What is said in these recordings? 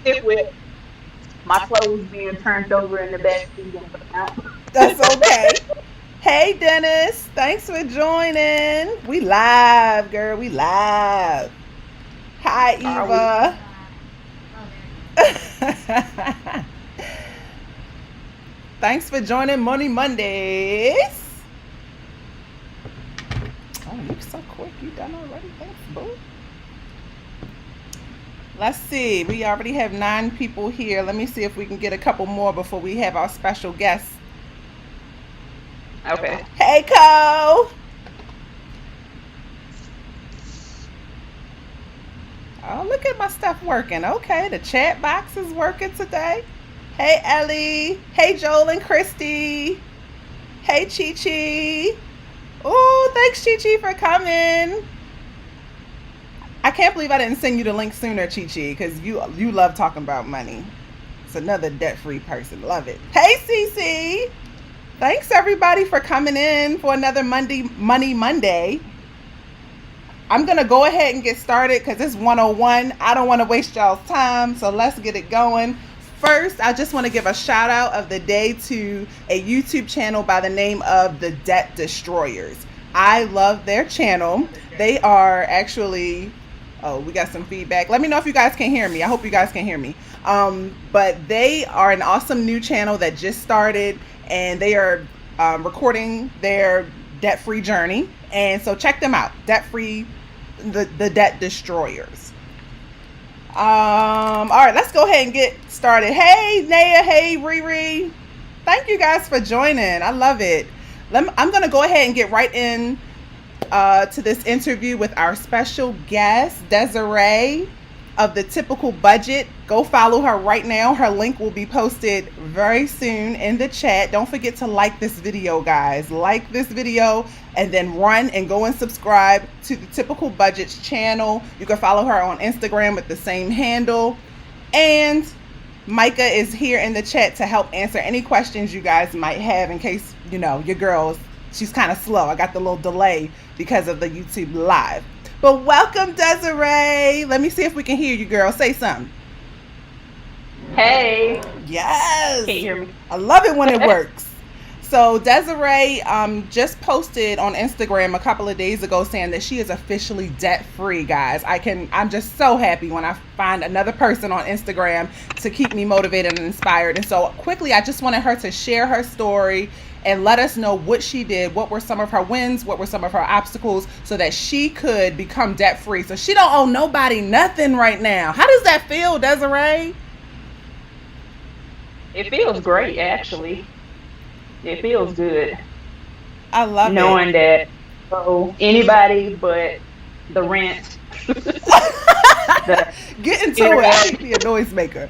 sit with my clothes being turned over in the back seat and whatnot. That's okay. Hey, Dennis. Thanks for joining. We live, girl. We live. Hi, Are we? Eva. Thanks for joining Money Mondays. Oh, you're so quick. You done already? Thanks, boo. Let's see. We already have 9 people here. Let me see if we can get a couple more before we have our special guest. Okay. Hey, Cole. Oh, look at my stuff working. Okay, the chat box is working today. Hey, Ellie. Hey, Joel and Christy. Hey, Chi Chi. Oh, thanks, Chi Chi, for coming. I can't believe I didn't send you the link sooner, Chi Chi, because you love talking about money. It's another debt-free person. Love it. Hey, Cece. Thanks, everybody, for coming in for another Money Monday. I'm going to go ahead and get started because it's 101. I don't want to waste y'all's time, so let's get it going. First, I just want to give a shout out of the day to a YouTube channel by the name of The Debt Destroyers. I love their channel. They are actually, oh, we got some feedback. Let me know if you guys can hear me. I hope you guys can hear me. But they are an awesome new channel that just started, and they are recording their debt-free journey. And so check them out, debt-free, the Debt Destroyers. All right, let's go ahead and get started. Hey, Naya. Hey, Riri. Thank you guys for joining. I love it. I'm going to go ahead and get right in to this interview with our special guest, Desiree of The Typical Budget. Go follow her right now. Her link will be posted very soon in the chat. Don't forget to like this video, guys. Like this video and then run and go and subscribe to The Typical Budget's channel. You can follow her on Instagram with the same handle. And Micah is here in the chat to help answer any questions you guys might have in case, you know, your girl, she's kind of slow. I got the little delay because of the YouTube live. But welcome, Desiree. Let me see if we can hear you, girl. Say something. Hey. Yes. Can you hear me? I love it when it works. So Desiree just posted on Instagram a couple of days ago saying that she is officially debt-free, guys. I'm just so happy when I find another person on Instagram to keep me motivated and inspired. And so quickly, I just wanted her to share her story and let us know what she did, what were some of her wins, what were some of her obstacles, so that she could become debt-free. So she don't owe nobody nothing right now. How does that feel, Desiree? It feels great, actually. It feels good. I love knowing that anybody but the rent. Get into it. I'll be a noisemaker.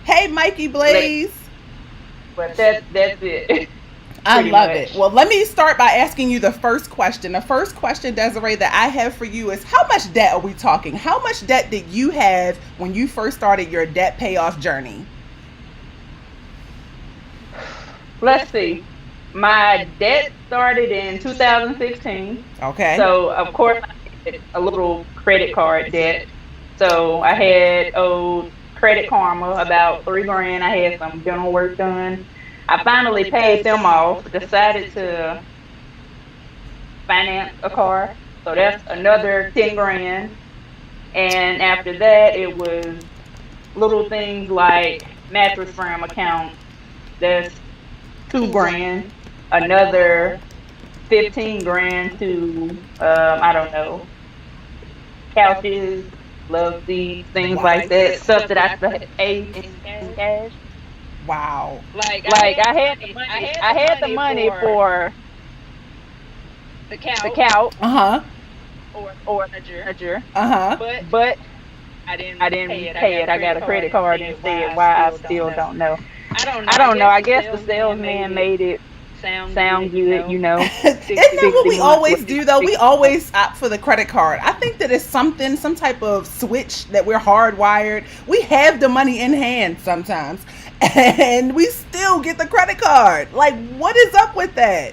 Hey, Mikey Blaze. But that's it. I love it. Well, let me start by asking you the first question. The first question, Desiree, that I have for you is, how much debt are we talking? How much debt did you have when you first started your debt payoff journey? Let's see. My debt started in 2016. Okay. So, of course, I had a little credit card debt. So, I had owed Credit Karma about $3,000. I had some dental work done. I finally paid them off, decided to finance a car. So, that's another $10,000. And after that, it was little things like mattress firm accounts. That's $2,000, another $15,000 to I don't know, couches, love seats, things like that, stuff that I paid in cash. Wow. Like I had the money for the couch. Or furniture. But I didn't pay it. I got a credit card instead. Why I still don't know. I don't know. I guess the salesman made it sound good, you know. Isn't that what we always do, though? We always opt for the credit card. I think that it's some type of switch that we're hardwired. We have the money in hand sometimes, and we still get the credit card. Like, what is up with that?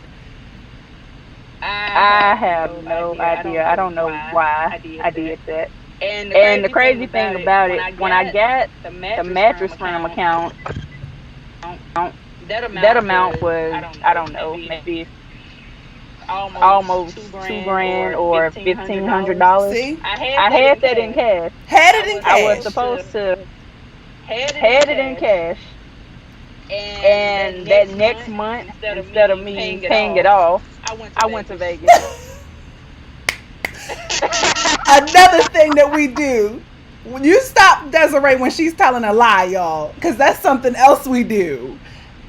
I have no idea. I don't know why I did that. And the crazy thing about it, when I got the Mattress Firm account, that amount was, I don't know, maybe almost 2 grand or $1,500. See? I had that in cash. Had it in I was cash. supposed to had it in cash, and that next month, instead of me paying it off, I went to Vegas. Another thing that we do. You stop Desiree when she's telling a lie, y'all, because that's something else we do.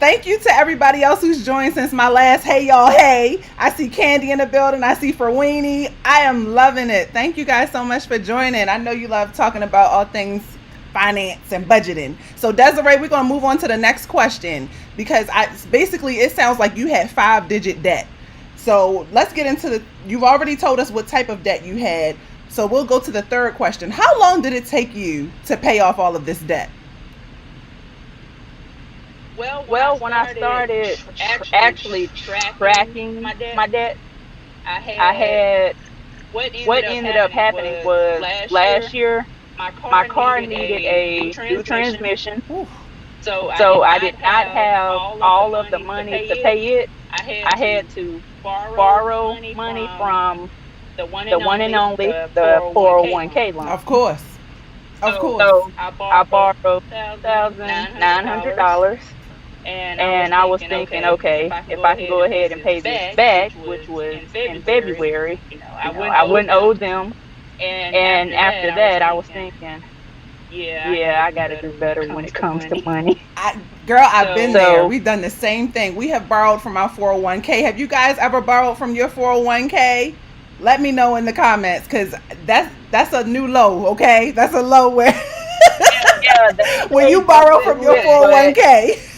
Thank you to everybody else who's joined since my last hey y'all hey. I see Candy in the building. I see Ferweenie. I am loving it. Thank you guys so much for joining. I know you love talking about all things finance and budgeting. So Desiree, we're going to move on to the next question, because basically it sounds like you had 5-digit debt. So let's get into you've already told us what type of debt you had. So we'll go to the third question. How long did it take you to pay off all of this debt? Well, when I started actually tracking my debt, I had what ended up happening was last year my car needed a new transmission. Oof. So I did not have all of the money to pay it. I had to borrow money from the one and only, the 401k loan. Of course. So I borrowed $1,900. And I was thinking, okay, if I can go ahead and pay this back, which was in February, I wouldn't owe them. And after that, I was thinking, yeah, I got to do better when it comes to money. I've been there. We've done the same thing. We have borrowed from our 401k. Have you guys ever borrowed from your 401k? Let me know in the comments, because that's a new low, okay? That's a low where when you borrow from your 401k.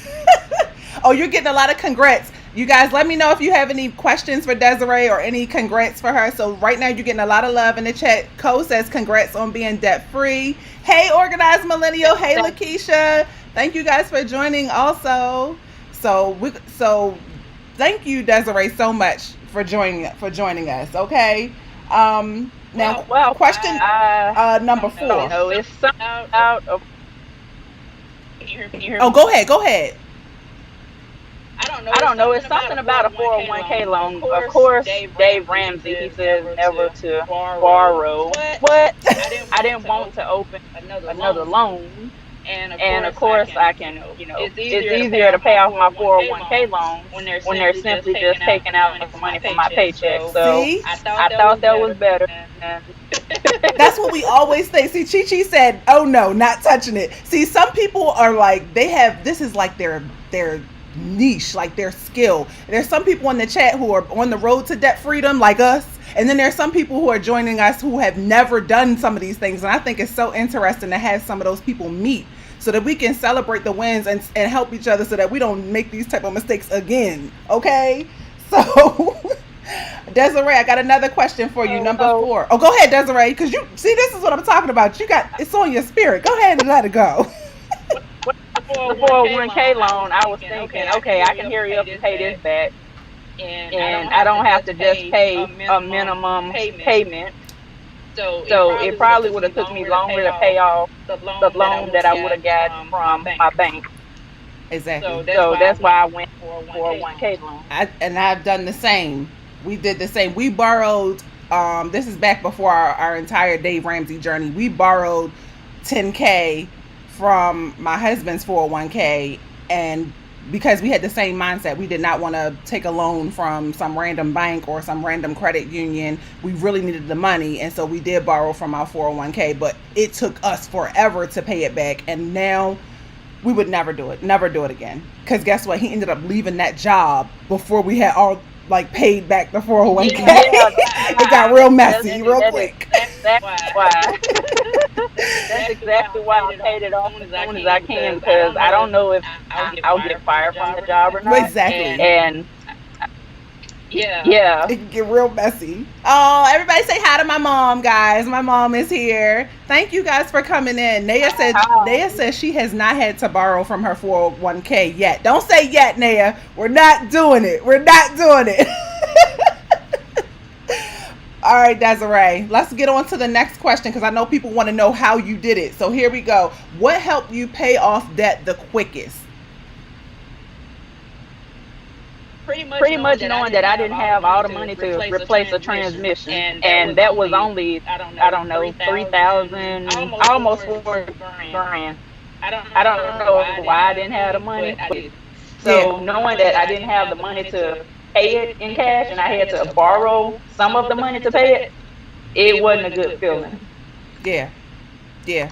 Oh, you're getting a lot of congrats. You guys, let me know if you have any questions for Desiree or any congrats for her. So right now you're getting a lot of love in the chat. Cole says congrats on being debt free. Hey, Organized Millennial. Hey, Lakeisha. Thank you guys for joining also. So thank you, Desiree, so much for joining us. Okay. Now, question number 4. No, it's something out of. Oh, go ahead. I don't know. It's something about a 401k loan. Of course, Dave Ramsey, he says never to borrow. What? I didn't want to open another loan. And of course, I can, it's easier to pay off my 401k loan when they're simply just taking out the money from my paycheck. So See? I thought that was better. That's what we always say. See, Chi said, oh no, not touching it. See, some people are like, this is like their niche, like their skill. There's some people in the chat who are on the road to debt freedom like us, and then there's some people who are joining us who have never done some of these things, and I think it's so interesting to have some of those people meet so that we can celebrate the wins and help each other so that we don't make these type of mistakes again. Okay, so Desiree, I got another question for you. Number 4. Oh, go ahead, Desiree, because you see, this is what I'm talking about. It's on your spirit. Go ahead and let it go. The 401k loan, I was thinking, okay, I can hurry up and pay this back, and I don't have to just pay a minimum payment. So it probably would have took me longer to pay off the loan that I would have gotten from my bank. Exactly. So that's why I went for a 401k loan. I've done the same. We did the same. We borrowed, this is back before our entire Dave Ramsey journey. We borrowed $10K from my husband's 401k, and because we had the same mindset, we did not want to take a loan from some random bank or some random credit union. We really needed the money, and so we did borrow from our 401k, but it took us forever to pay it back, and now we would never do it again, because guess what, he ended up leaving that job before we had all paid back the 401k. It got real messy real quick. That's why. That's exactly why I paid it off as soon as I can, because I don't know if I'll get fired from the job or not. Exactly. And yeah, it can get real messy. Oh, everybody say hi to my mom, guys. My mom is here. Thank you guys for coming in. Naya says she has not had to borrow from her 401k yet. Don't say yet, Naya. We're not doing it. All right, Desiree, let's get on to the next question because I know people want to know how you did it. So here we go. What helped you pay off debt the quickest? Pretty much knowing that I didn't have all the money to replace a transmission, and that was only, I don't know, 3,000, almost 4 grand. I don't know why I didn't have the money, but Yeah. so knowing that I didn't have the money to pay it in cash and I had to borrow some of the money to pay it, it wasn't a good feeling. Yeah. Yeah.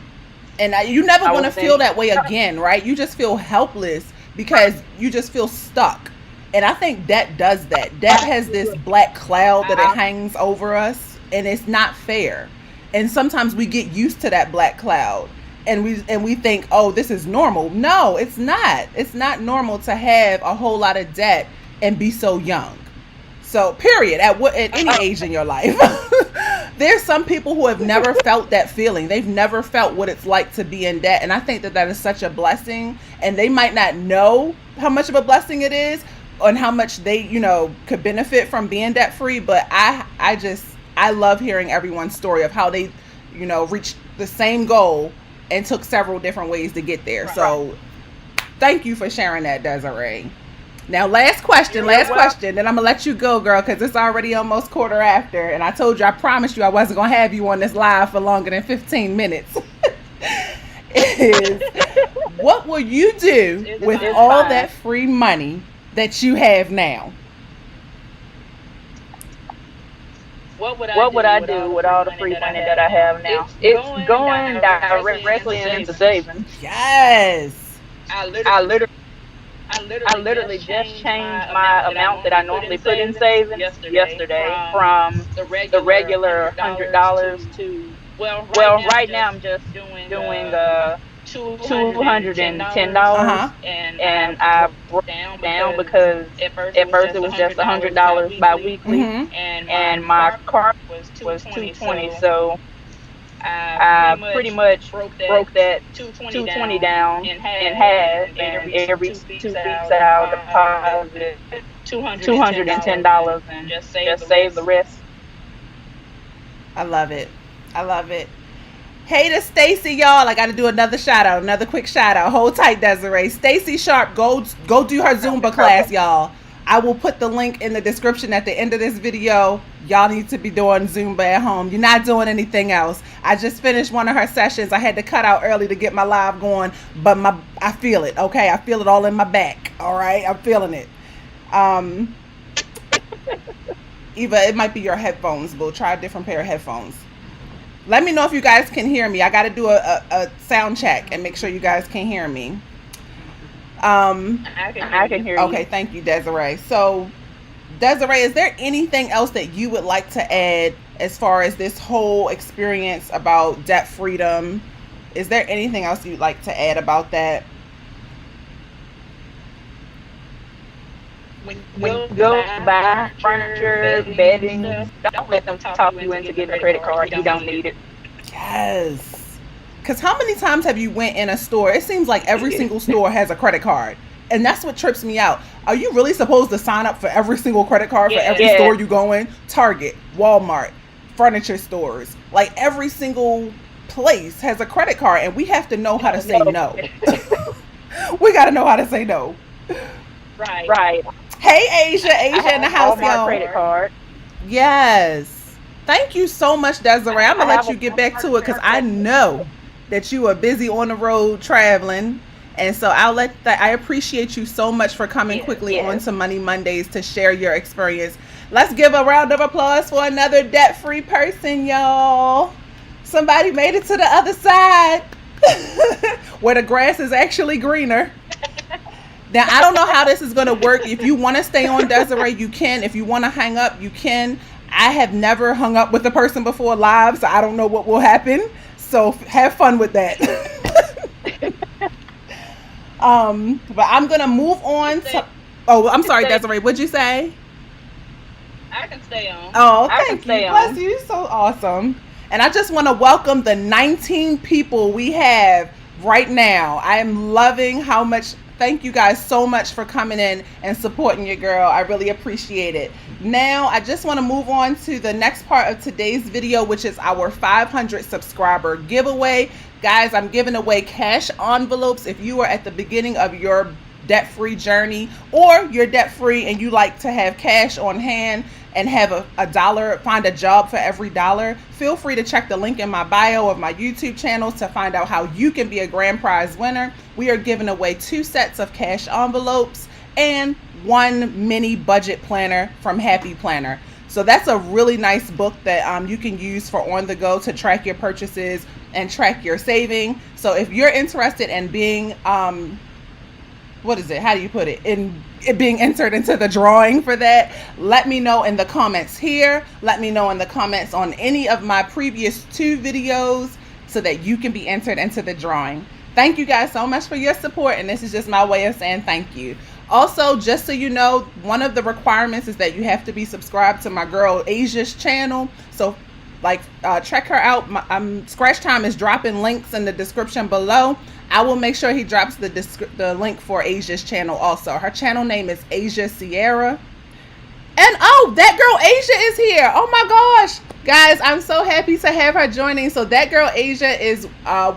And you never I want was to feel thinking, that way again, right? You just feel helpless because you just feel stuck. And I think debt does that. Debt has this black cloud that it hangs over us, and it's not fair. And sometimes we get used to that black cloud, and we think, "Oh, this is normal." No, it's not. It's not normal to have a whole lot of debt and be so young. So, period, at any age in your life. There's some people who have never felt that feeling. They've never felt what it's like to be in debt, and I think that that is such a blessing, and they might not know how much of a blessing it is and how much they, could benefit from being debt free, but I love hearing everyone's story of how they, reached the same goal and took several different ways to get there. right. So, thank you for sharing that, Desiree. Now, last question, You're welcome. then I'm going to let you go, girl, because it's already almost quarter after. And I told you, I promised you I wasn't going to have you on this live for longer than 15 minutes. Is what will you do with It's all fine. that free money that you have now? What would I do with all the free money that I have now? It's going directly into savings. Yes. I literally I literally just changed my amount that I normally put in savings yesterday from the regular $100 to, well, right now I'm just doing $210, Uh-huh. and I broke it down because at first it was just $100 bi-weekly, Mm-hmm. and my car was 220, so I pretty much broke that 220 down in half, and every 2 weeks I'll deposit $210 and just save the rest. I love it. I love it. Hey to Stacy, y'all. I got to do another shout out, another quick shout out. Hold tight, Desiree. Stacy Sharp, go do her Zumba class, y'all. I will put the link in the description at the end of this video. Y'all need to be doing Zumba at home. You're not doing anything else. I just finished one of her sessions. I had to cut out early to get my live going, but I feel it, okay? I feel it all in my back, all right? I'm feeling it. Eva, it might be your headphones. We'll try a different pair of headphones. Let me know if you guys can hear me. I got to do a sound check and make sure you guys can hear me. I can hear you. Okay, thank you, Desiree. So, Desiree, is there anything else that you would like to add as far as this whole experience about debt freedom? Is there anything else you'd like to add about that? When you go buy furniture, bedding, don't let them talk you into getting a credit card. You don't need it. Yes. Because how many times have you went in a store? It seems like every single store has a credit card. And that's what trips me out. Are you really supposed to sign up for every single credit card for every Yeah. store you go in? Target, Walmart, furniture stores. Like every single place has a credit card. And we have to know how to say no. We got to know how to say no. Right. Hey, Asia. Asia in the house, Walmart y'all. credit card. Yes. Thank you so much, Desiree. I'm going to let you get back to it because I know that you are busy on the road traveling. And so I appreciate you so much for coming quickly on to Money Mondays to share your experience. Let's give a round of applause for another debt-free person, y'all. Somebody made it to the other side where the grass is actually greener. Now, I don't know how this is going to work. If you want to stay on, Desiree, you can. If you want to hang up, you can. I have never hung up with a person before live, so I don't know what will happen. So have fun with that. But I'm going to move on to... Oh, I'm sorry, Desiree. What'd you say? I can stay on. Oh, I can thank you. stay Bless on. you. You're so awesome. And I just want to welcome the 19 people we have right now. I am loving how much... Thank you guys so much for coming in and supporting your girl. I really appreciate it. now I just want to move on to the next part of today's video, which is our 500 subscriber giveaway. Guys, I'm giving away cash envelopes. If you are at the beginning of your debt-free journey, or you're debt-free and you like to have cash on hand and have a dollar, find a job for every dollar, feel free to check the link in my bio of my YouTube channel to find out how you can be a grand prize winner. We are giving away 2 sets of cash envelopes and 1 mini budget planner from Happy Planner. So that's a really nice book that you can use for on the go to track your purchases and track your saving. So if you're interested in being what is it? How do you put it? In it being entered into the drawing for that, let me know in the comments here. Let me know in the comments on any of my previous 2 videos so that you can be entered into the drawing. Thank you guys so much for your support, and this is just my way of saying thank you. Also, just so you know, one of the requirements is that you have to be subscribed to my girl Asia's channel. So check her out. Scratch Time is dropping links in the description below. I will make sure he drops the link for Asia's channel also. Her channel name is Asia Sierra. And oh, that girl Asia is here. Oh my gosh. Guys, I'm so happy to have her joining. So that girl Asia is a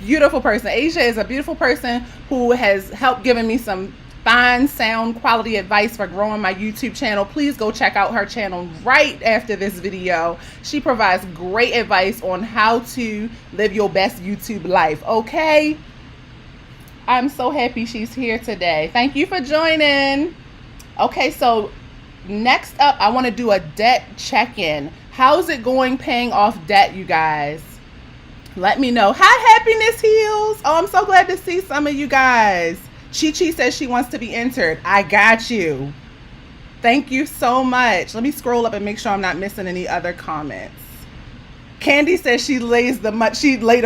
beautiful person. Asia is a beautiful person who has helped giving me some fine sound quality advice for growing my YouTube channel. Please go check out her channel right after this video. She provides great advice on how to live your best YouTube life. Okay, I'm so happy she's here today. Thank you for joining. Okay, so next up I want to do a debt check-in. How's it going paying off debt, you guys? Let me know. Hi, Happiness Heals. Oh, I'm so glad to see some of you guys. Chi Chi says she wants to be entered. I got you. Thank you so much. Let me scroll up and make sure I'm not missing any other comments. Candy says she laid the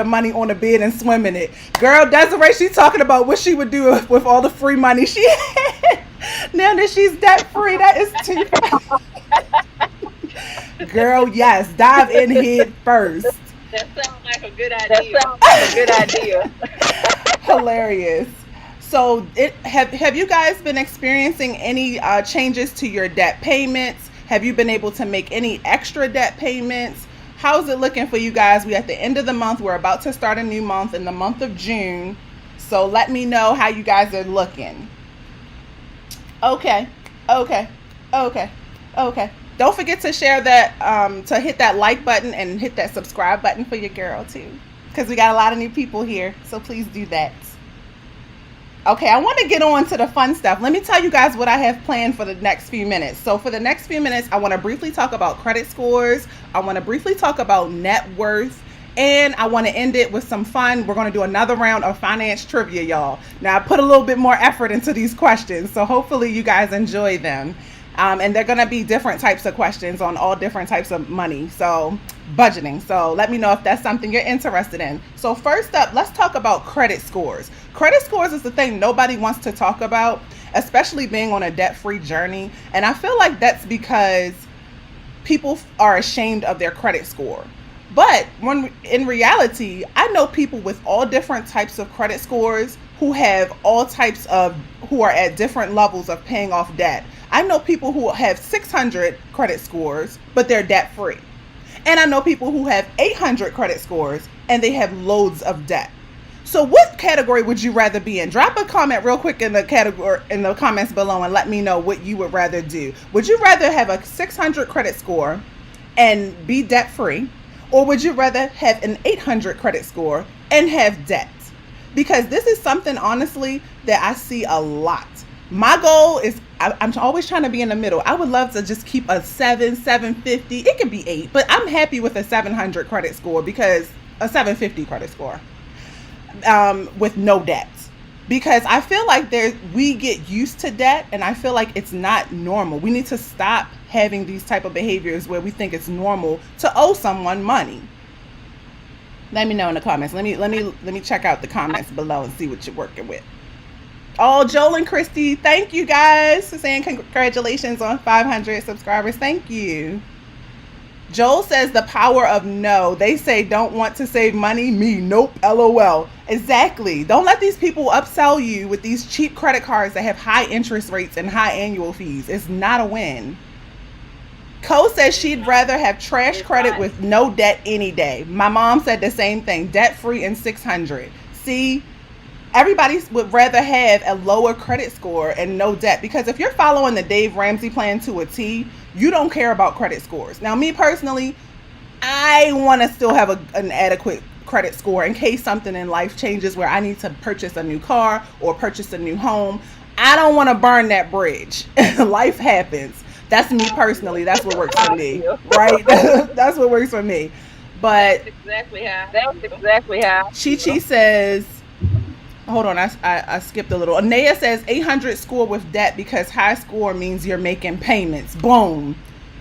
money on the bed and swim in it. Girl, Desiree, she's talking about what she would do with all the free money she had. Now that she's debt free, that is too funny. Girl, yes, dive in head first. That sounds like a good idea. Hilarious. So have you guys been experiencing any changes to your debt payments? Have you been able to make any extra debt payments? How's it looking for you guys? We're at the end of the month. We're about to start a new month in the month of June. So let me know how you guys are looking. Okay. Don't forget to share that, to hit that like button and hit that subscribe button for your girl too, because we got a lot of new people here. So please do that. Okay, I want to get on to the fun stuff. Let me tell you guys what I have planned for the next few minutes. So for the next few minutes, I want to briefly talk about credit scores. I want to briefly talk about net worth. And I want to end it with some fun. We're going to do another round of finance trivia, y'all. Now, I put a little bit more effort into these questions, so hopefully you guys enjoy them. And they're going to be different types of questions on all different types of money. So budgeting. So let me know if that's something you're interested in. So first up, let's talk about credit scores. Credit scores is the thing nobody wants to talk about, especially being on a debt-free journey. And I feel like that's because people are ashamed of their credit score. But when in reality, I know people with all different types of credit scores who have who are at different levels of paying off debt. I know people who have 600 credit scores, but they're debt free. And I know people who have 800 credit scores and they have loads of debt. So what category would you rather be in? Drop a comment real quick in the comments below and let me know what you would rather do. Would you rather have a 600 credit score and be debt free? Or would you rather have an 800 credit score and have debt? Because this is something, honestly, that I see a lot. My goal is, I'm always trying to be in the middle. I would love to just keep a 750. It can be 8, but I'm happy with a 700 credit score, because a 750 credit score with no debt. Because I feel like we get used to debt, and I feel like it's not normal. We need to stop having these type of behaviors where we think it's normal to owe someone money. Let me know in the comments. Let me check out the comments below and see what you're working with. Oh, Joel and Christy, thank you guys for saying congratulations on 500 subscribers. Thank you. Joel says the power of no. They say don't want to save money. Me, nope, LOL. Exactly. Don't let these people upsell you with these cheap credit cards that have high interest rates and high annual fees. It's not a win. Cole says she'd rather have trash credit with no debt any day. My mom said the same thing, debt free and 600. See, everybody would rather have a lower credit score and no debt, because if you're following the Dave Ramsey plan to a T, you don't care about credit scores. Now, me personally, I want to still have an adequate credit score in case something in life changes where I need to purchase a new car or purchase a new home. I don't want to burn that bridge. Life happens. That's me personally. That's what works for me, right? That's what works for me. But That's exactly how. Chi says, hold on, I skipped a little. Anaya says 800 score with debt because high score means you're making payments. Boom.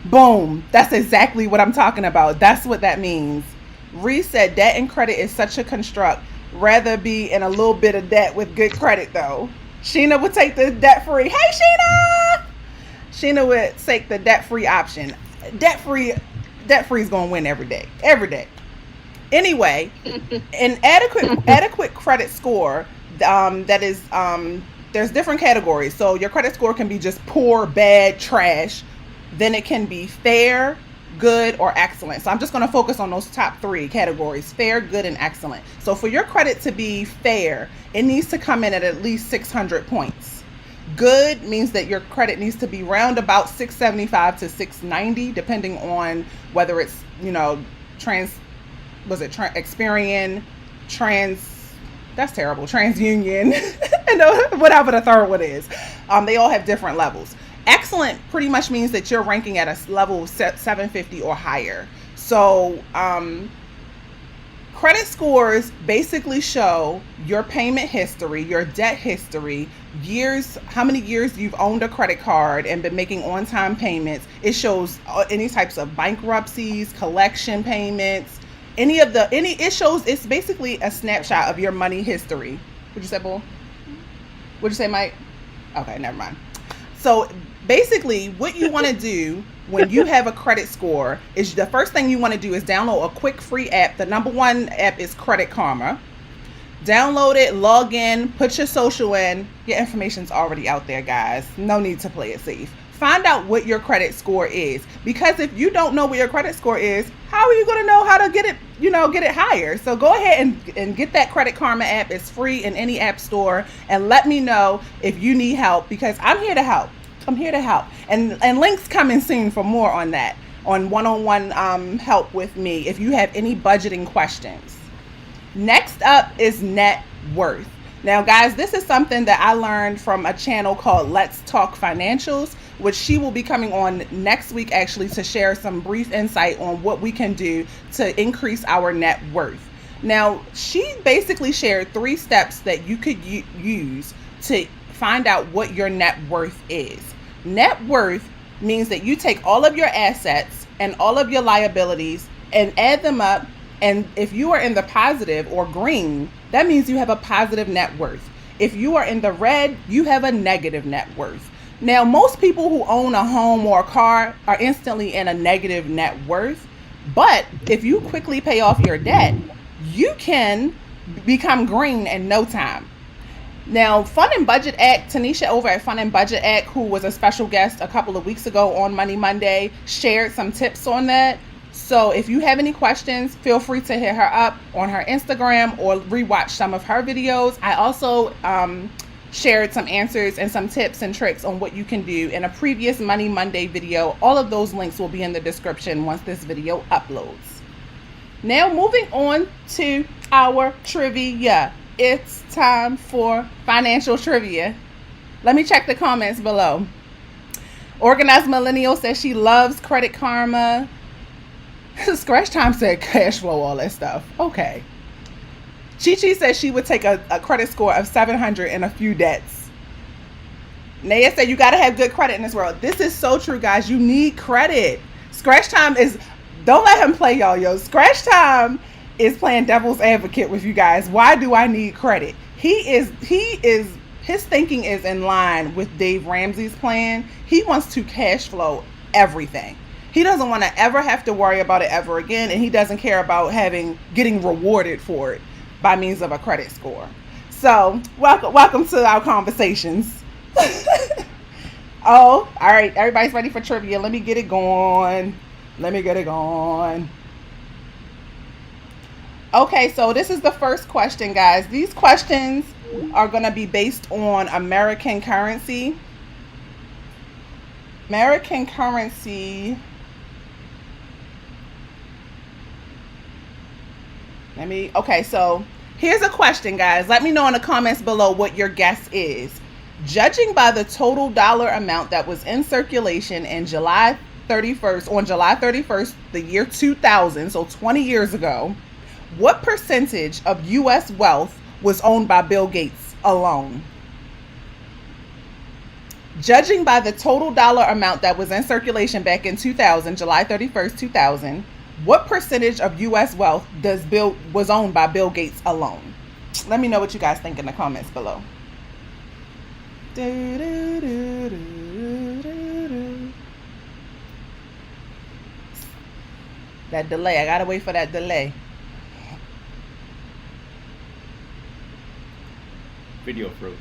Boom. That's exactly what I'm talking about. That's what that means. Reese said debt and credit is such a construct. Rather be in a little bit of debt with good credit though. Sheena would take the debt free. Hey Sheena! Sheena would take the debt free option. Debt free is gonna win every day. Every day. Anyway, an adequate credit score, that is, there's different categories. So your credit score can be just poor, bad, trash. Then it can be fair, good, or excellent. So I'm just going to focus on those top three categories: fair, good, and excellent. So for your credit to be fair, it needs to come in at least 600 points. Good means that your credit needs to be round about 675 to 690, depending on whether it's, Experian, that's terrible, TransUnion, and whatever the third one is. They all have different levels. Excellent pretty much means that you're ranking at a level 750 or higher. So credit scores basically show your payment history, your debt history, years, how many years you've owned a credit card and been making on-time payments. It shows any types of bankruptcies, collection payments, it shows, it's basically a snapshot of your money history. What'd you say, Bull? What'd you say, Mike? Okay, never mind. So basically what you want to do when you have a credit score is the first thing you want to do is download a quick free app. The number one app is Credit Karma. Download it, log in, put your social in. Your information's already out there, guys. No need to play it safe. Find out what your credit score is, because if you don't know what your credit score is, how are you going to know how to get it higher? So go ahead and get that Credit Karma app. It's free in any app store, and let me know if you need help, because I'm here to help. And links coming soon for more on that, on one-on-one help with me if you have any budgeting questions. Next up is net worth. Now, guys, this is something that I learned from a channel called Let's Talk Financials, which she will be coming on next week, actually, to share some brief insight on what we can do to increase our net worth. Now, she basically shared 3 steps that you could use to find out what your net worth is. Net worth means that you take all of your assets and all of your liabilities and add them up. And if you are in the positive or green, that means you have a positive net worth. If you are in the red, you have a negative net worth. Now, most people who own a home or a car are instantly in a negative net worth. But if you quickly pay off your debt, you can become green in no time. Now, Fun and Budget Act, Tanisha over at Fun and Budget Act, who was a special guest a couple of weeks ago on Money Monday, shared some tips on that. So if you have any questions, feel free to hit her up on her Instagram or rewatch some of her videos. I also shared some answers and some tips and tricks on what you can do in a previous Money Monday video. All of those links will be in the description once this video uploads. Now, moving on to our trivia. It's time for financial trivia. Let me check the comments below. Organized Millennial says she loves Credit Karma. Scratch Time said cash flow, all that stuff. Okay. Chi says she would take a credit score of 700 and a few debts. Naya said you got to have good credit in this world. This is so true, guys. You need credit. Scratch Time is, don't let him play y'all, yo. Scratch Time is playing devil's advocate with you guys. Why do I need credit? His thinking is in line with Dave Ramsey's plan. He wants to cash flow everything. He doesn't want to ever have to worry about it ever again, and he doesn't care about getting rewarded for it by means of a credit score. So welcome to our conversations. Oh, all right. Everybody's ready for trivia. Let me get it going. Okay, so this is the first question, guys. These questions are going to be based on American currency. American currency. Okay, so here's a question, guys. Let me know in the comments below what your guess is. Judging by the total dollar amount that was in circulation in on July 31st, the year 2000, so 20 years ago, what percentage of U.S. wealth was owned by Bill Gates alone? Judging by the total dollar amount that was in circulation back in 2000, July 31st, 2000, what percentage of U.S. wealth was owned by Bill Gates alone? Let me know what you guys think in the comments below. That delay, I gotta wait for that delay. Video froze.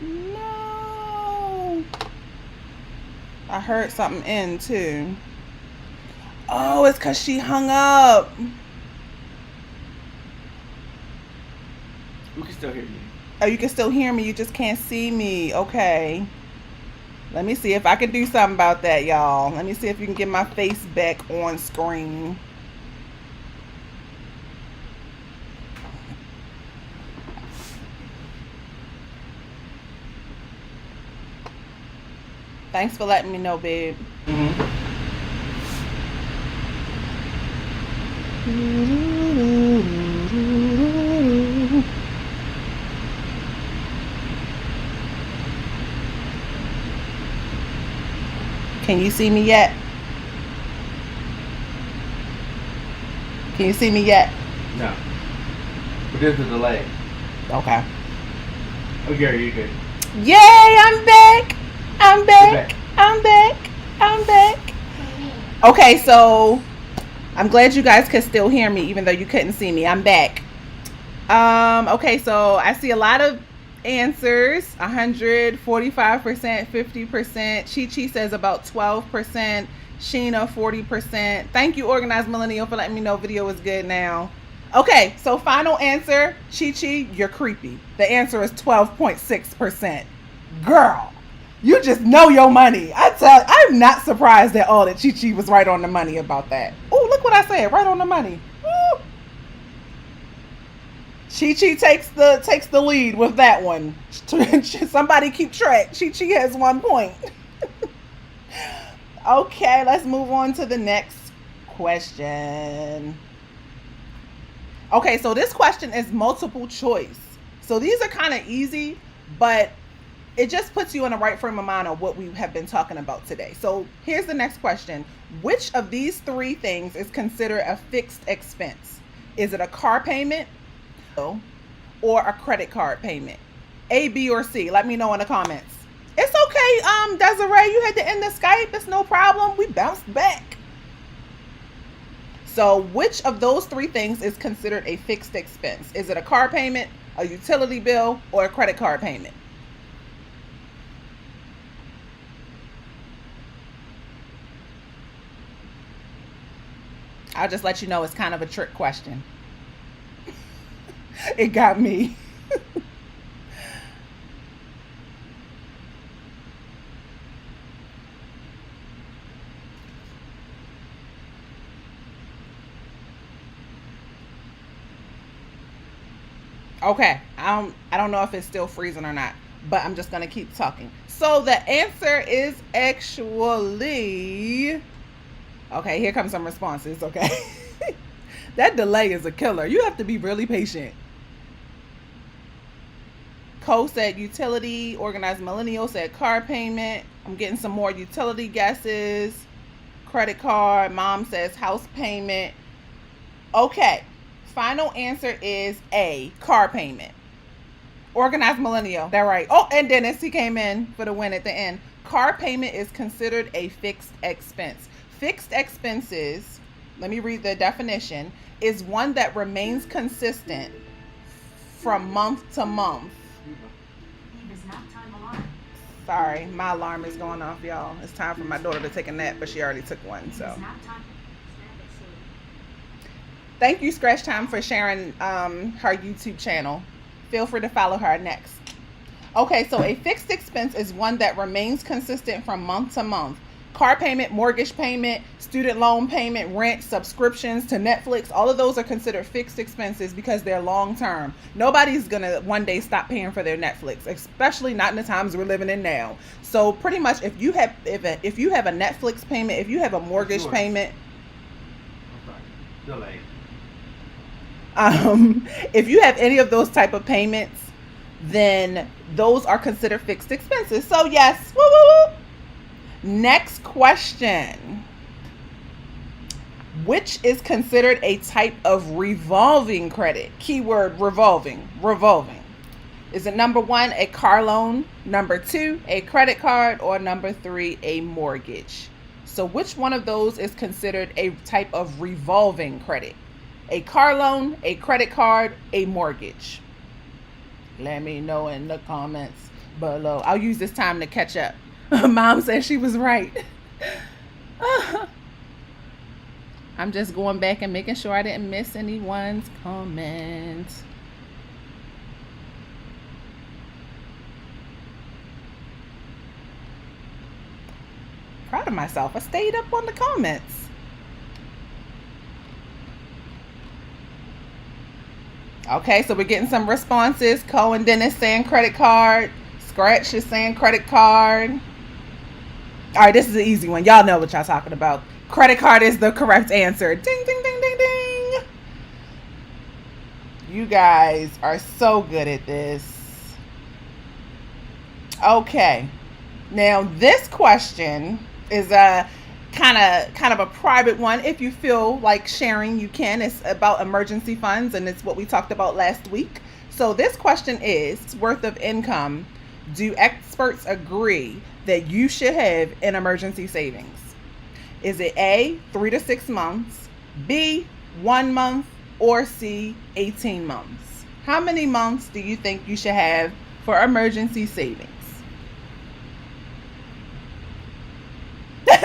No. I heard something in too. Oh, it's because she hung up. We can still hear you. Oh, you can still hear me. You just can't see me. Okay. Let me see if I can do something about that, y'all. Let me see if you can get my face back on screen. Thanks for letting me know, babe. Can you see me yet? Can you see me yet? No. But there's a delay. Okay. Oh, Gary, you're good. Yay, I'm back. I'm back. Back. I'm back. I'm back. Okay, so I'm glad you guys could still hear me even though you couldn't see me. I'm back. Okay, so I see a lot of answers. 100, 45%, 50%. Chi-Chi says about 12%. Sheena, 40%. Thank you, Organized Millennial, for letting me know video is good now. Okay, so final answer. Chi-Chi, you're creepy. The answer is 12.6%. Girl, you just know your money. I'm not surprised at all that Chi-Chi was right on the money about that. Oh, look what I said, right on the money. Woo. Chi-Chi takes the lead with that one. Somebody keep track. Chi-Chi has 1 point. Okay, let's move on to the next question. Okay, so this question is multiple choice. So these are kind of easy, but it just puts you in the right frame of mind of what we have been talking about today. So here's the next question. Which of these three things is considered a fixed expense? Is it a car payment or a credit card payment? A, B, or C? Let me know in the comments. It's okay, Desiree, you had to end the Skype. It's no problem. We bounced back. So which of those three things is considered a fixed expense? Is it a car payment, a utility bill, or a credit card payment? I'll just let you know it's kind of a trick question. It got me. Okay, I don't know if it's still freezing or not, but I'm just gonna keep talking. So the answer is actually, okay, here comes some responses, okay? That delay is a killer. You have to be really patient. Cole said utility. Organized Millennial said car payment. I'm getting some more utility guesses. Credit card. Mom says house payment. Okay. Final answer is A, car payment. Organized Millennial. That right. Oh, and Dennis, he came in for the win at the end. Car payment is considered a fixed expense. Fixed expenses, let me read the definition, is one that remains consistent from month to month. Sorry, my alarm is going off, y'all. It's time for my daughter to take a nap, but she already took one. So, thank you, Scratch Time, for sharing her YouTube channel. Feel free to follow her next. Okay, so a fixed expense is one that remains consistent from month to month. Car payment, mortgage payment, student loan payment, rent, subscriptions to Netflix, all of those are considered fixed expenses because they're long term. Nobody's gonna one day stop paying for their Netflix, especially not in the times we're living in now. So pretty much, if you have a Netflix payment, if you have a mortgage payment, Delay. if you have any of those type of payments, then those are considered fixed expenses. So yes, woo woo woo. Next question. Which is considered a type of revolving credit? Keyword revolving. Revolving. Is it number 1, a car loan, number 2, a credit card, or number 3, a mortgage? So which one of those is considered a type of revolving credit? A car loan, a credit card, a mortgage? Let me know in the comments below. I'll use this time to catch up. Mom said she was right. I'm just going back and making sure I didn't miss anyone's comment. Proud of myself. I stayed up on the comments. Okay, so we're getting some responses. Cohen Dennis saying credit card. Scratch is saying credit card. All right, this is an easy one. Y'all know what y'all talking about. Credit card is the correct answer. Ding, ding, ding, ding, ding. You guys are so good at this. Okay. Now, this question is a kind of a private one. If you feel like sharing, you can. It's about emergency funds, and it's what we talked about last week. So this question is, worth of income, do experts agree that you should have in emergency savings? Is it A, 3 to 6 months, B, 1 month, or C, 18 months? How many months do you think you should have for emergency savings?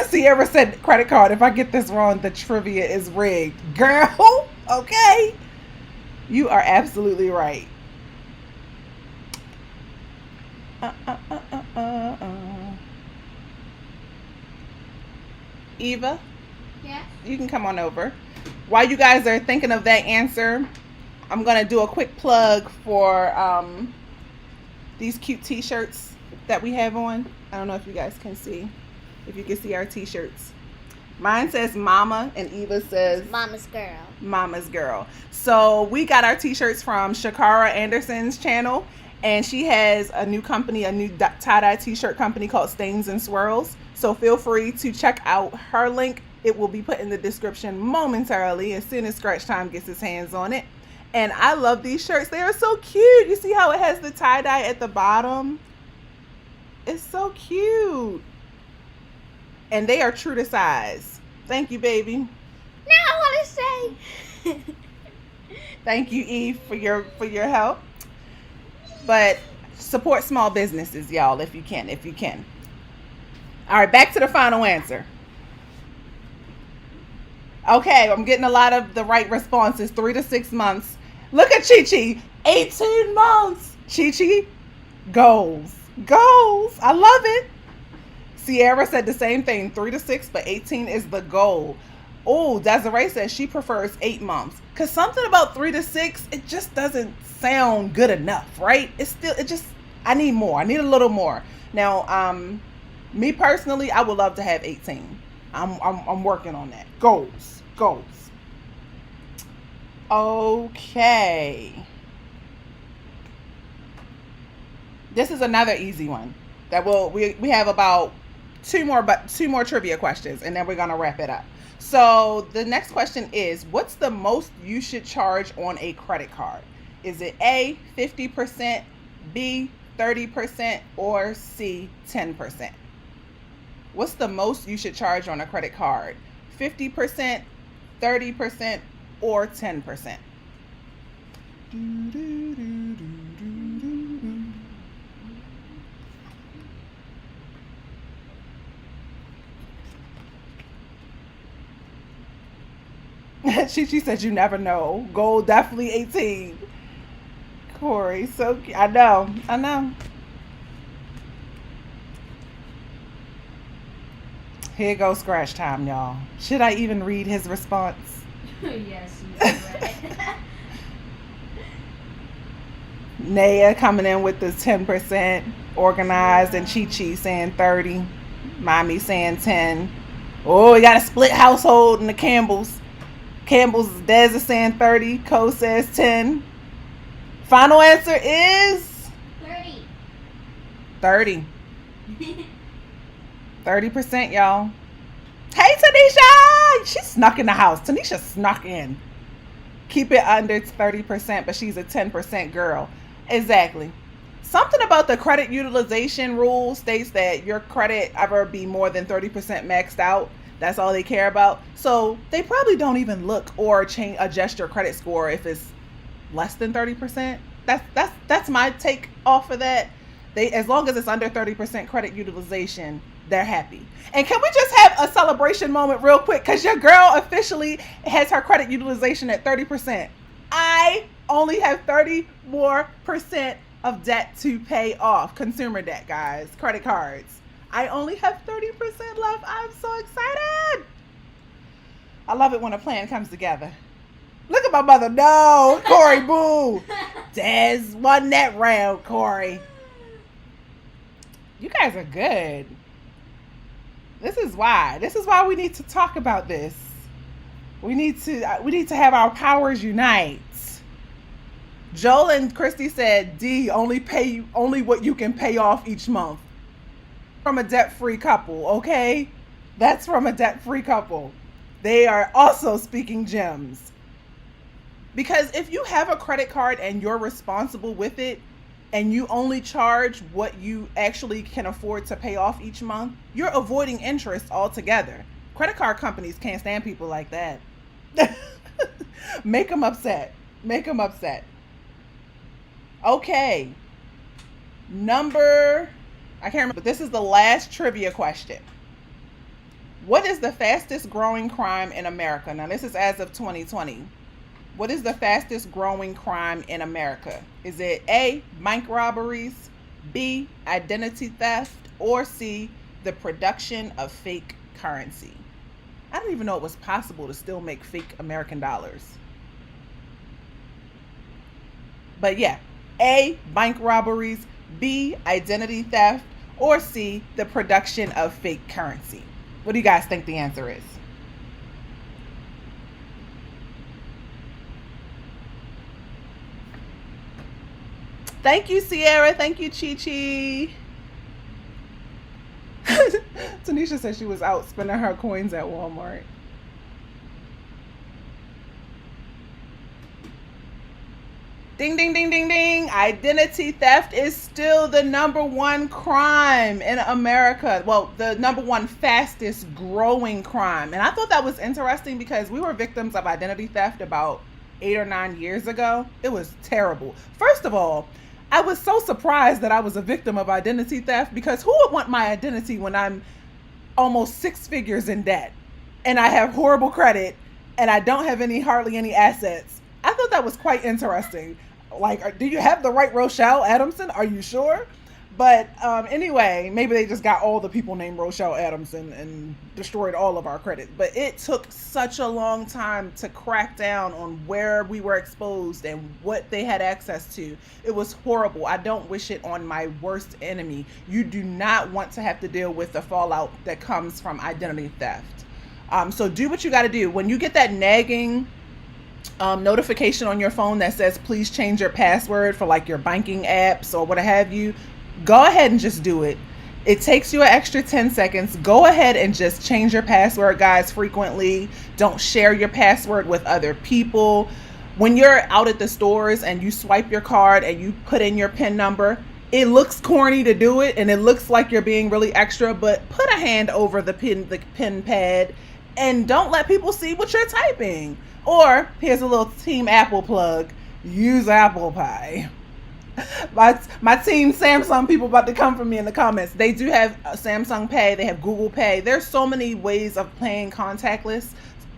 Sierra said credit card. If I get this wrong, the trivia is rigged. Girl, okay. You are absolutely right. Eva? Yes? You can come on over. While you guys are thinking of that answer, I'm going to do a quick plug for these cute t-shirts that we have on. I don't know if you guys can see. If you can see our t-shirts. Mine says Mama and Eva says Mama's Girl. Mama's Girl. So we got our t-shirts from Shakara Anderson's channel. And she has a new company, a new tie-dye t-shirt company called Stains and Swirls. So feel free to check out her link. It will be put in the description momentarily as soon as Scratch Time gets his hands on it. And I love these shirts. They are so cute. You see how it has the tie-dye at the bottom? It's so cute. And they are true to size. Thank you, baby. Now I want to say. Thank you, Eve, for your help. But support small businesses, y'all, if you can. All right, back to the final answer. Okay, I'm getting a lot of the right responses. 3 to 6 months. Look at Chi-Chi. 18 months. Chi-Chi, goals. I love it. Sierra said the same thing. 3 to 6, but 18 is the goal. Oh, Desiree says she prefers 8 months. Because something about 3 to 6, it just doesn't sound good enough, right? I need more. I need a little more. Now, me personally, I would love to have 18. I'm working on that. Goals. Okay. This is another easy one. We have about two more trivia questions, and then we're gonna wrap it up. So the next question is, what's the most you should charge on a credit card? Is it A, 50%, B, 30%, or C, 10%? What's the most you should charge on a credit card? 50%, 30%, or 10%? She said you never know. Gold definitely 18. Corey, so I know. Here goes scratch time, y'all. Should I even read his response? Yes, you read it. Naya coming in with the 10%, organized, and Chi Chi saying 30. Mommy saying 10. Oh, we got a split household in the Campbells. Des is saying 30. Co says 10. Final answer is 30. 30%, y'all. Hey, Tanisha! She snuck in the house. Tanisha snuck in. Keep it under 30%, but she's a 10% girl. Exactly. Something about the credit utilization rule states that your credit ever be more than 30% maxed out. That's all they care about. So they probably don't even look or adjust your credit score if it's less than 30%. That's my take off of that. As long as it's under 30% credit utilization, they're happy. And can we just have a celebration moment real quick? Because your girl officially has her credit utilization at 30%. I only have 30 more percent of debt to pay off. Consumer debt, guys. Credit cards. I only have 30% left. I'm so excited. I love it when a plan comes together. Look at my mother. No, Corey, boo. Des won that round, Corey. You guys are good. This is why we need to talk about this. We need to have our powers unite. Joel and Christy said, D, only what you can pay off each month. From a debt-free couple, okay? That's from a debt-free couple. They are also speaking gems. Because if you have a credit card and you're responsible with it, and you only charge what you actually can afford to pay off each month, you're avoiding interest altogether. Credit card companies can't stand people like that. Make them upset. Okay. I can't remember, but this is the last trivia question. What is the fastest growing crime in America? Now, this is as of 2020. What is the fastest growing crime in America? Is it A, bank robberies, B, identity theft, or C, the production of fake currency? I didn't even know it was possible to still make fake American dollars. But yeah, A, bank robberies, B, identity theft, or C, the production of fake currency. What do you guys think the answer is? Thank you, Sierra. Thank you, Chi Chi. Tanisha said she was out spending her coins at Walmart. Ding, ding, ding, ding, ding. Identity theft is still the number one crime in America. Well, the number one fastest growing crime. And I thought that was interesting because we were victims of identity theft about 8 or 9 years ago. It was terrible. First of all, I was so surprised that I was a victim of identity theft because who would want my identity when I'm almost 6 figures in debt and I have horrible credit and I don't have hardly any assets? I thought that was quite interesting. Like, do you have the right Rochelle Adamson? Are you sure? But anyway, maybe they just got all the people named Rochelle Adamson and destroyed all of our credit. But it took such a long time to crack down on where we were exposed and what they had access to. It was horrible. I don't wish it on my worst enemy. You do not want to have to deal with the fallout that comes from identity theft. So do what you got to do. When you get that nagging notification on your phone that says, please change your password for like your banking apps or what have you, go ahead and just do it. It takes you an extra 10 seconds. Go ahead and just change your password, guys, frequently. Don't share your password with other people. When you're out at the stores and you swipe your card and you put in your PIN number, it looks corny to do it and it looks like you're being really extra, but put a hand over the PIN pad and don't let people see what you're typing. Or here's a little Team Apple plug. Use Apple Pay. My team Samsung people about to come for me in the comments. They do have Samsung Pay. They have Google Pay. There's so many ways of paying contactless.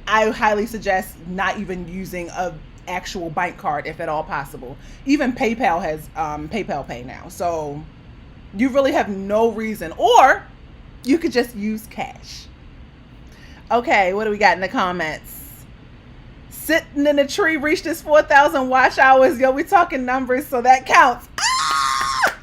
I highly suggest not even using a actual bank card if at all possible. Even PayPal has PayPal Pay now. So you really have no reason, or you could just use cash. Okay, what do we got in the comments? Sitting in a tree reached his 4,000 watch hours. Yo, we talking numbers, so that counts.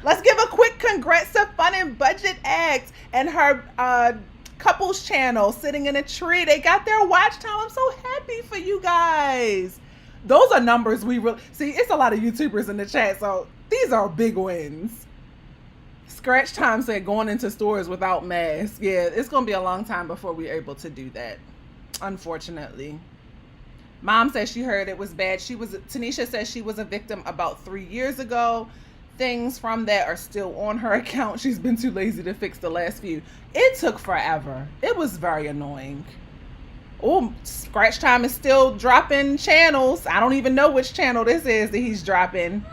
Let's give a quick congrats to Fun and Budget Act and her couples channel, Sitting in a Tree. They got their watch time. I'm so happy for you guys. Those are numbers we really see. It's a lot of YouTubers in the chat, so these are big wins. Scratch Time said going into stores without masks. Yeah, it's gonna be a long time before we're able to do that, unfortunately. Mom says she heard it was bad. Tanisha says she was a victim about 3 years ago. Things from that are still on her account. She's been too lazy to fix the last few. It took forever. It was very annoying. Oh, Scratch Time is still dropping channels. I don't even know which channel this is that he's dropping.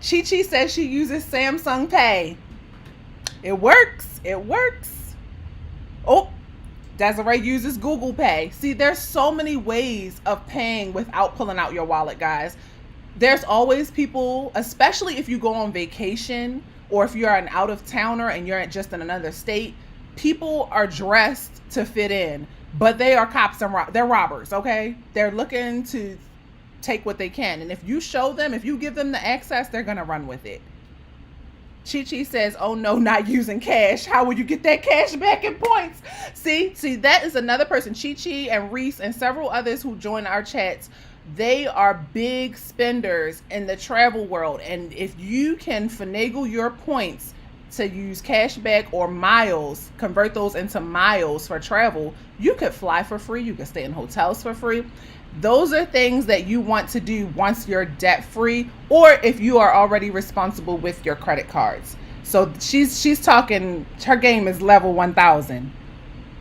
Chi Chi says she uses Samsung Pay. It works. It works. Oh, Desiree uses Google Pay. See, there's so many ways of paying without pulling out your wallet, guys. There's always people, especially if you go on vacation or if you're an out-of-towner and you're just in another state, people are dressed to fit in, but they are cops and they're robbers, okay? They're looking to take what they can. And if you show them, if you give them the access, they're going to run with it. Chi Chi says, oh no, not using cash. How will you get that cash back in points? See, that is another person. Chi Chi and Reese and several others who join our chats. They are big spenders in the travel world. And if you can finagle your points to use cash back or miles, convert those into miles for travel, you could fly for free. You could stay in hotels for free. Those are things that you want to do once you're debt free, or if you are already responsible with your credit cards. So she's talking, her game is level 1000.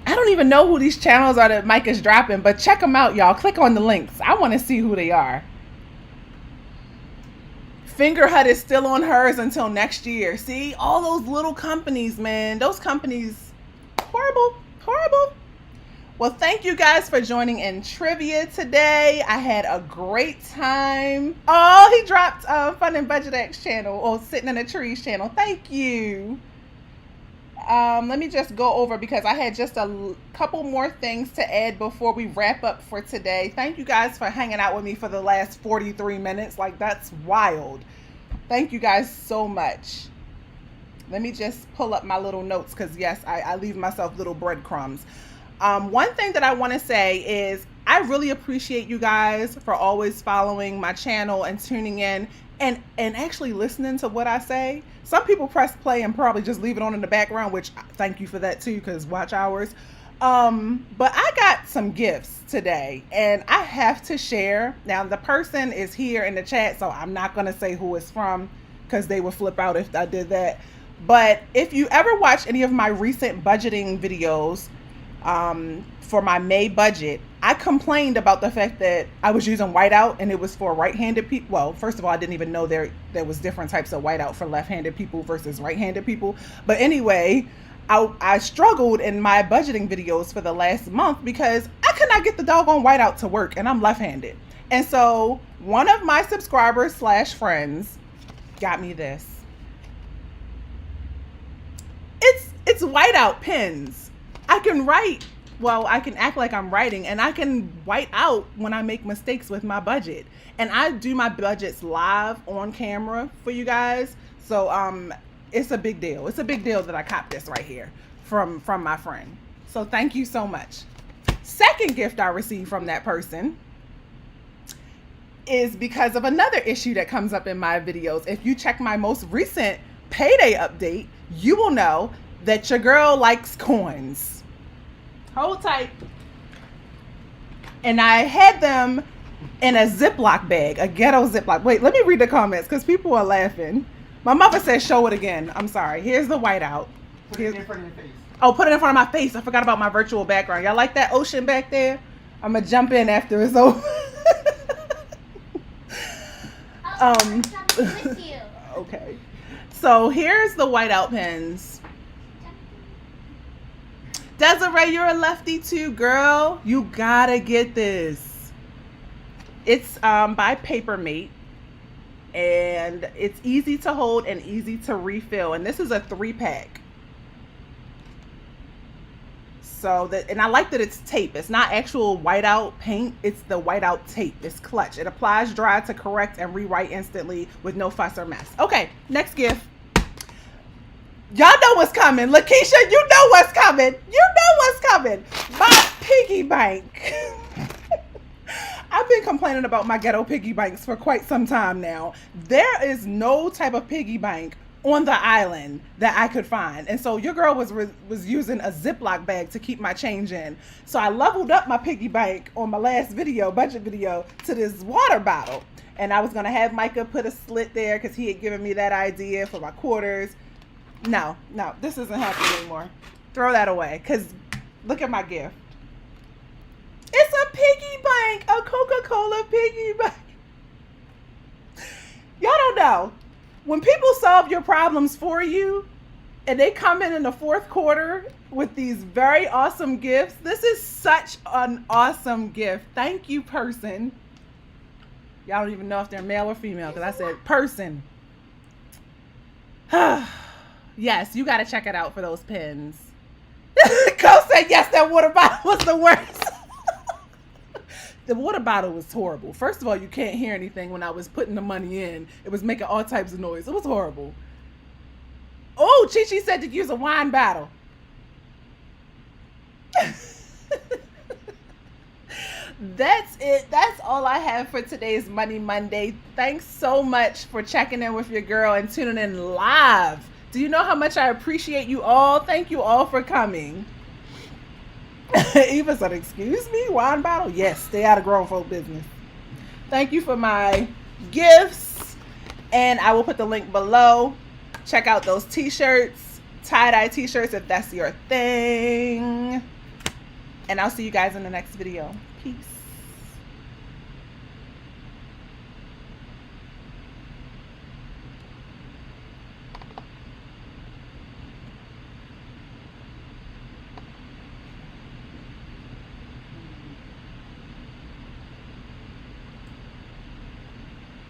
I don't even know who these channels are that Mike is dropping, but check them out, y'all. Click on the links. I want to see who they are. Fingerhut is still on hers until next year. See, all those little companies, man. Those companies, horrible, horrible. Well, thank you guys for joining in trivia today. I had a great time. Oh, he dropped Fun and Budget X channel, or Sitting in a Trees channel. Thank you. Let me just go over because I had just a couple more things to add before we wrap up for today. Thank you guys for hanging out with me for the last 43 minutes. Like, that's wild. Thank you guys so much. Let me just pull up my little notes because, yes, I leave myself little breadcrumbs. One thing that I want to say is I really appreciate you guys for always following my channel and tuning in and actually listening to what I say. Some people press play and probably just leave it on in the background, which thank you for that too, because watch hours. But I got some gifts today and I have to share. Now the person is here in the chat, so I'm not going to say who it's from because they would flip out if I did that. But if you ever watch any of my recent budgeting videos, for my May budget, I complained about the fact that I was using whiteout and it was for right-handed people. Well, first of all, I didn't even know there was different types of whiteout for left-handed people versus right-handed people. But anyway, I struggled in my budgeting videos for the last month because I could not get the doggone whiteout to work and I'm left-handed. And so one of my subscribers / friends got me this. It's whiteout pens. I can write, well, I can act like I'm writing, and I can white out when I make mistakes with my budget. And I do my budgets live on camera for you guys. So it's a big deal. It's a big deal that I copped this right here from my friend. So thank you so much. Second gift I received from that person is because of another issue that comes up in my videos. If you check my most recent payday update, you will know that your girl likes coins. Hold tight. And I had them in a Ziploc bag, a ghetto Ziploc. Wait, let me read the comments because people are laughing. My mother says show it again. I'm sorry. Here's the whiteout. Put it in front of your face. Oh, put it in front of my face. I forgot about my virtual background. Y'all like that ocean back there? I'm going to jump in after it's over. With you. Okay. So here's the whiteout pens. Desiree, you're a lefty too, girl. You gotta get this. It's by Papermate, and it's easy to hold and easy to refill. And this is a 3-pack. So that, and I like that it's tape. It's not actual whiteout paint. It's the whiteout tape. It's clutch. It applies dry to correct and rewrite instantly with no fuss or mess. Okay, next gift. Y'all know what's coming. Lakeisha, you know what's coming. You know what's coming. My piggy bank. I've been complaining about my ghetto piggy banks for quite some time now. There is no type of piggy bank on the island that I could find. And so your girl was using a Ziploc bag to keep my change in. So I leveled up my piggy bank on my last video, budget video, to this water bottle. And I was gonna have Micah put a slit there because he had given me that idea for my quarters. No, this isn't happening anymore. Throw that away, because look at my gift. It's a piggy bank, a Coca-Cola piggy bank. Y'all don't know. When people solve your problems for you and they come in the fourth quarter with these very awesome gifts, this is such an awesome gift. Thank you, person. Y'all don't even know if they're male or female because I said person. Yes, you got to check it out for those pins. Cole said yes, that water bottle was the worst. The water bottle was horrible. First of all, you can't hear anything when I was putting the money in. It was making all types of noise. It was horrible. Oh, Chi-Chi said to use a wine bottle. That's it. That's all I have for today's Money Monday. Thanks so much for checking in with your girl and tuning in live. Do you know how much I appreciate you all? Thank you all for coming. Eva said, excuse me, wine bottle? Yes, stay out of grown folk business. Thank you for my gifts. And I will put the link below. Check out those t-shirts, tie-dye t-shirts if that's your thing. And I'll see you guys in the next video. Peace.